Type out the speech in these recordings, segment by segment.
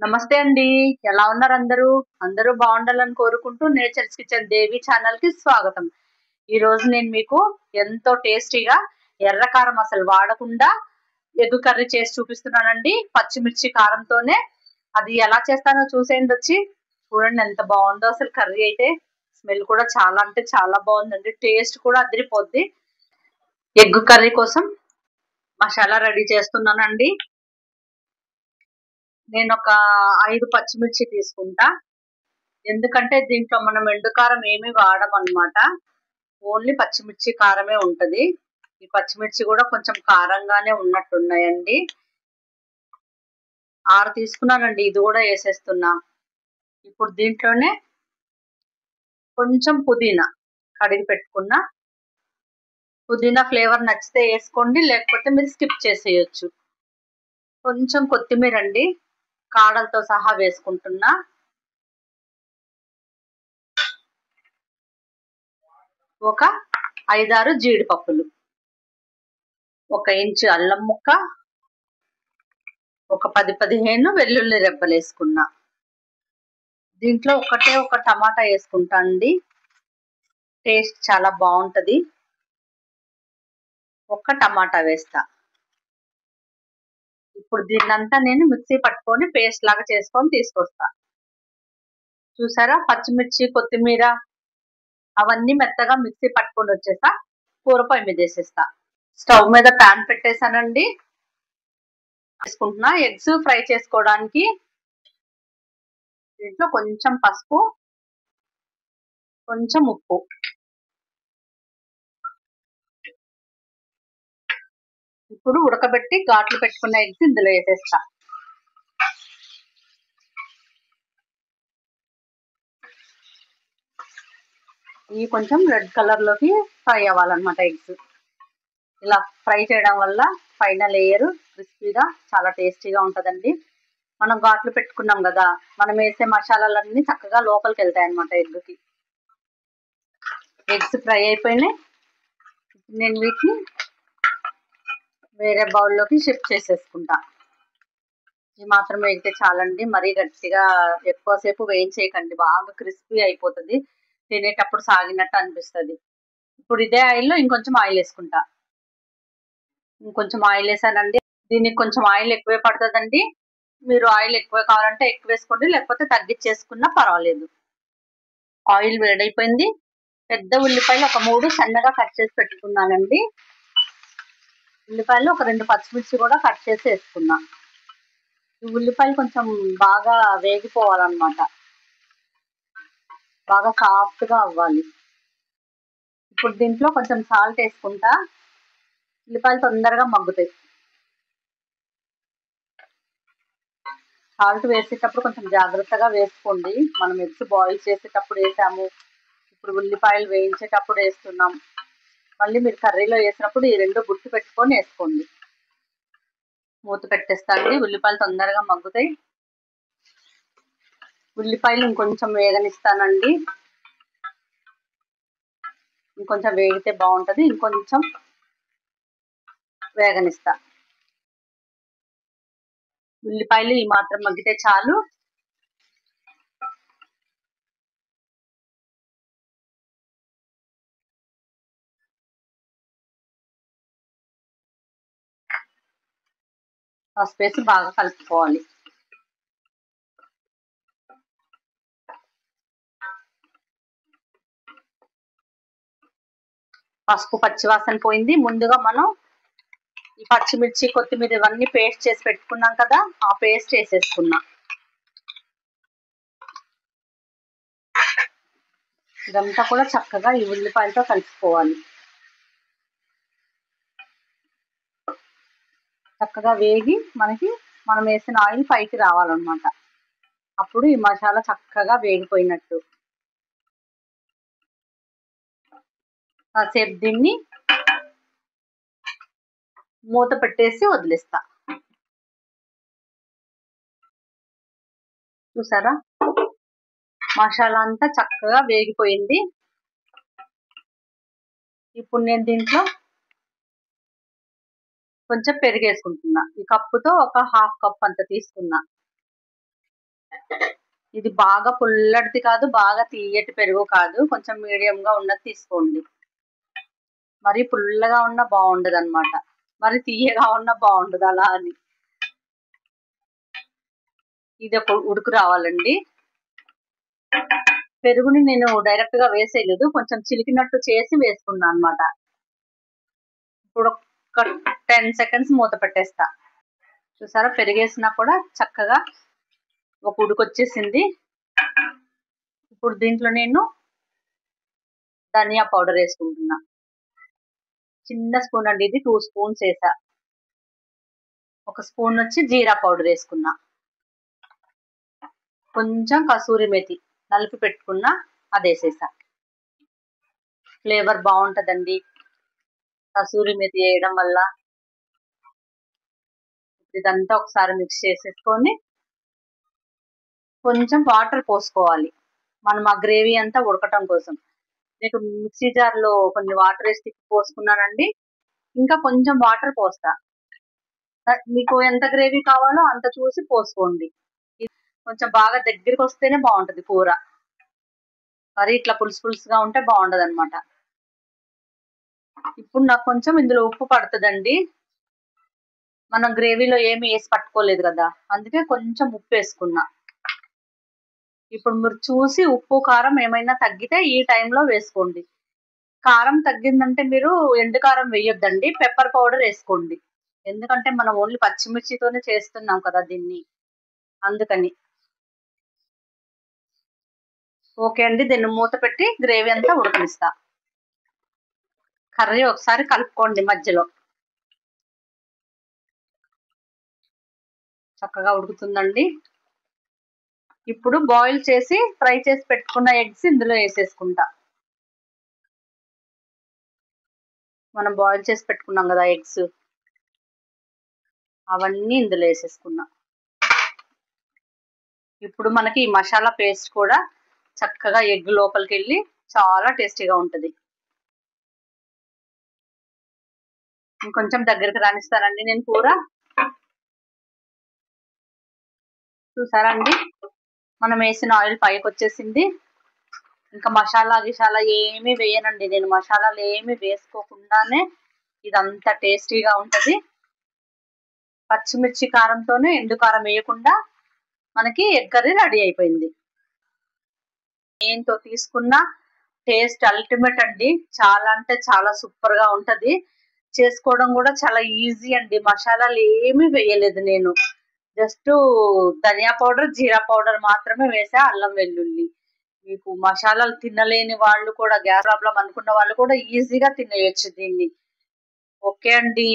నమస్తే అండి. ఎలా ఉన్నారు అందరూ? అందరూ బాగుండాలని కోరుకుంటూ నేచర్స్ కిచెన్ దేవి ఛానల్ కి స్వాగతం. ఈ రోజు నేను మీకు ఎంతో టేస్టీగా ఎర్ర కారం అసలు వాడకుండా ఎగ్ కర్రీ చేసి చూపిస్తున్నానండి. పచ్చిమిర్చి కారంతోనే. అది ఎలా చేస్తానో చూసేయండి వచ్చి. చూడండి ఎంత బాగుందో అసలు కర్రీ అయితే. స్మెల్ కూడా చాలా అంటే చాలా బాగుందండి. టేస్ట్ కూడా అదిరిపోద్ది. ఎగ్ కర్రీ కోసం మసాలా రెడీ చేస్తున్నానండి. నేను ఒక 5 పచ్చిమిర్చి తీసుకుంటా. ఎందుకంటే దీంట్లో మనం ఎండుకారం ఏమి వాడమన్నమాట. ఓన్లీ పచ్చిమిర్చి కారమే ఉంటది. ఈ పచ్చిమిర్చి కూడా కొంచెం కారంగానే ఉన్నట్టున్నాయండి. 6 తీసుకున్నానండి. ఇది కూడా వేసేస్తున్నా. ఇప్పుడు దీంట్లోనే కొంచెం పుదీనా కడిగి పెట్టుకున్నా. పుదీనా ఫ్లేవర్ నచ్చితే వేసుకోండి, లేకపోతే మీరు స్కిప్ చేసేయచ్చు. కొంచెం కొత్తిమీర అండి, కాడలతో సహా వేసుకుంటున్నా. ఒక 5-6 జీడిపప్పులు, 1 ఇంచు అల్లం ముక్క, ఒక 10-15 వెల్లుల్లి రెబ్బలు వేసుకున్నా. దీంట్లో ఒక టమాటా వేసుకుంటా అండి. టేస్ట్ చాలా బాగుంటది. ఒక టమాటా వేస్తా. ఇప్పుడు దీన్నంతా నేను మిక్సీ పట్టుకొని పేస్ట్ లాగా చేసుకొని తీసుకొస్తా. చూసారా, పచ్చిమిర్చి కొత్తిమీర అవన్నీ మెత్తగా మిక్సీ పట్టుకొని వచ్చేసా. కూర పొయ్యి మీద వేసేస్తా. స్టవ్ మీద ప్యాన్ పెట్టేశానండి. వేసుకుంటున్నా. ఎగ్స్ ఫ్రై చేసుకోవడానికి దీంట్లో కొంచెం పసుపు, కొంచెం ఉప్పు, ఇప్పుడు ఉడకబెట్టి ఘాట్లు పెట్టుకున్న ఎగ్స్ ఇందులో వేసేస్తా. ఇవి కొంచెం రెడ్ కలర్ లోకి ఫ్రై అవ్వాలన్నమాట. ఎగ్స్ ఇలా ఫ్రై చేయడం వల్ల పైన లేయర్ క్రిస్పీగా చాలా టేస్టీగా ఉంటుందండి. మనం ఘాట్లు పెట్టుకున్నాం కదా, మనం వేసే మసాలాలన్నీ చక్కగా లోపలికి వెళ్తాయి అన్నమాట ఎగ్కి. ఎగ్స్ ఫ్రై అయిపోయినాయి. నేను వీటిని వేరే బౌల్లోకి షిఫ్ట్ చేసేసుకుంటా. ఇది మాత్రం వేగితే చాలండి. మరీ గట్టిగా ఎక్కువసేపు వేయించేయకండి, బాగా క్రిస్పీ అయిపోతుంది. తినేటప్పుడు సాగినట్టు అనిపిస్తుంది. ఇప్పుడు ఇదే ఆయిల్లో ఇంకొంచెం ఆయిల్ వేసుకుంటా. ఇంకొంచెం ఆయిల్ వేసానండి. దీనికి కొంచెం ఆయిల్ ఎక్కువే పడుతుందండి. మీరు ఆయిల్ ఎక్కువ కావాలంటే ఎక్కువ వేసుకోండి, లేకపోతే తగ్గించేసుకున్నా పర్వాలేదు. ఆయిల్ వేడైపోయింది. పెద్ద ఉల్లిపాయలు ఒక 3 సన్నగా కట్ చేసి పెట్టుకున్నానండి. ఉల్లిపాయలు ఒక 2 పచ్చిమిర్చి కూడా కట్ చేసి వేసుకున్నా. ఈ ఉల్లిపాయలు కొంచెం బాగా వేగిపోవాలన్నమాట, బాగా సాఫ్ట్గా అవ్వాలి. ఇప్పుడు దీంట్లో కొంచెం సాల్ట్ వేసుకుంటా. ఉల్లిపాయలు తొందరగా మగ్గుతాయి. సాల్ట్ వేసేటప్పుడు కొంచెం జాగ్రత్తగా వేసుకోండి. మనం ఎగ్స్ బాయిల్ చేసేటప్పుడు వేసాము, ఇప్పుడు ఉల్లిపాయలు వేయించేటప్పుడు వేస్తున్నాం. మళ్ళీ మీరు కర్రీలో వేసినప్పుడు ఈ 2 గుర్తు పెట్టుకొని వేసుకోండి. మూత పెట్టేస్తాండి. ఉల్లిపాయలు తొందరగా మగ్గుతాయి. ఉల్లిపాయలు ఇంకొంచెం వేగనిస్తానండి. ఇంకొంచెం వేగితే బాగుంటుంది. ఇంకొంచెం వేగనిస్తా. ఉల్లిపాయలు ఈ మాత్రం మగ్గితే చాలు. పసుపు వేసి బాగా కలుపుకోవాలి. పసుపు పచ్చివాసన పోయింది. ముందుగా మనం ఈ పచ్చిమిర్చి కొత్తిమీర ఇవన్నీ పేస్ట్ చేసి పెట్టుకున్నాం కదా, ఆ పేస్ట్ వేసేసుకున్నా. ఇదంతా కూడా చక్కగా ఈ ఉల్లిపాయలతో కలుపుకోవాలి. చక్కగా వేగి మనం వేసిన ఆయిల్ పైకి రావాలన్నమాట. అప్పుడు ఈ మసాలా చక్కగా వేగిపోయినట్టు. కాసేపు దీన్ని మూత పెట్టేసి వదిలేస్తా. చూసారా, మసాలా అంతా చక్కగా వేగిపోయింది. ఇప్పుడు నేను దీంట్లో కొంచెం పెరుగు వేసుకుంటున్నా. ఈ కప్పుతో ఒక 1/2 కప్ అంత తీసుకున్నా. ఇది బాగా పుల్లటిది కాదు, బాగా తీయటి పెరుగు కాదు, కొంచెం మీడియంగా ఉన్నది తీసుకోండి. మరి పుల్లగా ఉన్న బాగుండదు అనమాట, మరి తీయగా ఉన్న బాగుండదు అలా అని. ఇది ఒక ఉడుకు రావాలండి. పెరుగుని నేను డైరెక్ట్ గా వేసేయలేదు, కొంచెం చిలికినట్టు చేసి వేసుకున్నా అనమాట. ఇప్పుడు ఒక 10 సెకండ్స్ మూత పెట్టేస్తా. చూసారా, పెరిగేసినా కూడా చక్కగా ఒక ఉడుకొచ్చేసింది. ఇప్పుడు దీంట్లో నేను ధనియా పౌడర్ వేసుకుంటున్నా. చిన్న స్పూన్ అండి ఇది, 2 స్పూన్స్ వేసా. 1 స్పూన్ వచ్చి జీరా పౌడర్ వేసుకున్నా. కొంచెం కసూరి మెతి నలిపి పెట్టుకున్నా, అది వేసేసా. ఫ్లేవర్ బాగుంటదండి కసూరి మెతి వేయడం వల్ల. ఇదంతా ఒకసారి మిక్స్ చేసేసుకొని కొంచెం వాటర్ పోసుకోవాలి మనం ఆ గ్రేవీ అంతా ఉడకటం కోసం. నేను మిక్సీ జార్లో కొన్ని వాటర్ వేసి పోసుకున్నానండి, ఇంకా కొంచెం వాటర్ పోస్తా. మీకు ఎంత గ్రేవీ కావాలో అంత చూసి పోసుకోండి. కొంచెం బాగా దగ్గరికి వస్తేనే బాగుంటది కూర, మరి ఇట్లా పులుసు పులుసుగా ఉంటే బాగుండదు అనమాట. ఇప్పుడు నాకు కొంచెం ఇందులో ఉప్పు పడుతుందండి, మనం గ్రేవీలో ఏమి వేసి పట్టుకోలేదు కదా, అందుకే కొంచెం ఉప్పు వేసుకున్నా. ఇప్పుడు మీరు చూసి ఉప్పు కారం ఏమైనా తగ్గితే ఈ టైంలో వేసుకోండి. కారం తగ్గిందంటే మీరు ఎండు కారం వేయొద్దండి, పెప్పర్ పౌడర్ వేసుకోండి. ఎందుకంటే మనం ఓన్లీ పచ్చిమిర్చితోనే చేస్తున్నాం కదా దీన్ని, అందుకని. ఓకే అండి, దీన్ని మూత పెట్టి గ్రేవీ అంతా ఉడకనిస్తా. కర్రీ ఒకసారి కలుపుకోండి మధ్యలో. చక్కగా ఉడుకుతుందండి. ఇప్పుడు బాయిల్ చేసి ఫ్రై చేసి పెట్టుకున్న ఎగ్స్ ఇందులో వేసేసుకుంటా. మనం బాయిల్ చేసి పెట్టుకున్నాం కదా ఎగ్స్, అవన్నీ ఇందులో వేసేసుకున్నా. ఇప్పుడు మనకి ఈ మసాలా పేస్ట్ కూడా చక్కగా ఎగ్ లోపలికి వెళ్ళి చాలా టేస్టీగా ఉంటుంది. ఇంకొంచెం దగ్గరికి రానిస్తానండి నేను కూర. చూసారా అండి, మనం వేసిన ఆయిల్ పైకి వచ్చేసింది. ఇంకా మసాలా గిసాలా ఏమీ వేయనండి నేను, మసాలాలు ఏమి వేసుకోకుండానే ఇదంతా టేస్టీగా ఉంటది. పచ్చిమిర్చి కారంతోనే, ఎండు కారం వేయకుండా మనకి ఎగ్ కర్రీ రెడీ అయిపోయింది. దేంతో తీసుకున్న టేస్ట్ అల్టిమేట్ అండి, చాలా అంటే చాలా సూపర్ గా ఉంటది. చేసుకోవడం కూడా చాలా ఈజీ అండి, మసాలాలు ఏమీ వేయలేదు నేను, జస్ట్ ధనియా పౌడర్ జీరా పౌడర్ మాత్రమే వేసా, అల్లం వెల్లుల్లి. మీకు మసాలాలు తినలేని వాళ్ళు కూడా, గ్యాస్ ప్రాబ్లం అనుకున్న వాళ్ళు కూడా ఈజీగా తినేయచ్చు దీన్ని. ఓకే అండి,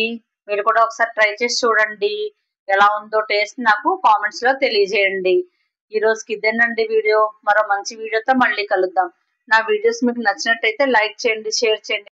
మీరు కూడా ఒకసారి ట్రై చేసి చూడండి, ఎలా ఉందో టేస్ట్ నాకు కామెంట్స్ లో తెలియజేయండి. ఈ రోజుకి ఇదేనండి వీడియో, మరో మంచి వీడియోతో మళ్ళీ కలుద్దాం. నా వీడియోస్ మీకు నచ్చినట్టయితే లైక్ చేయండి, షేర్ చేయండి.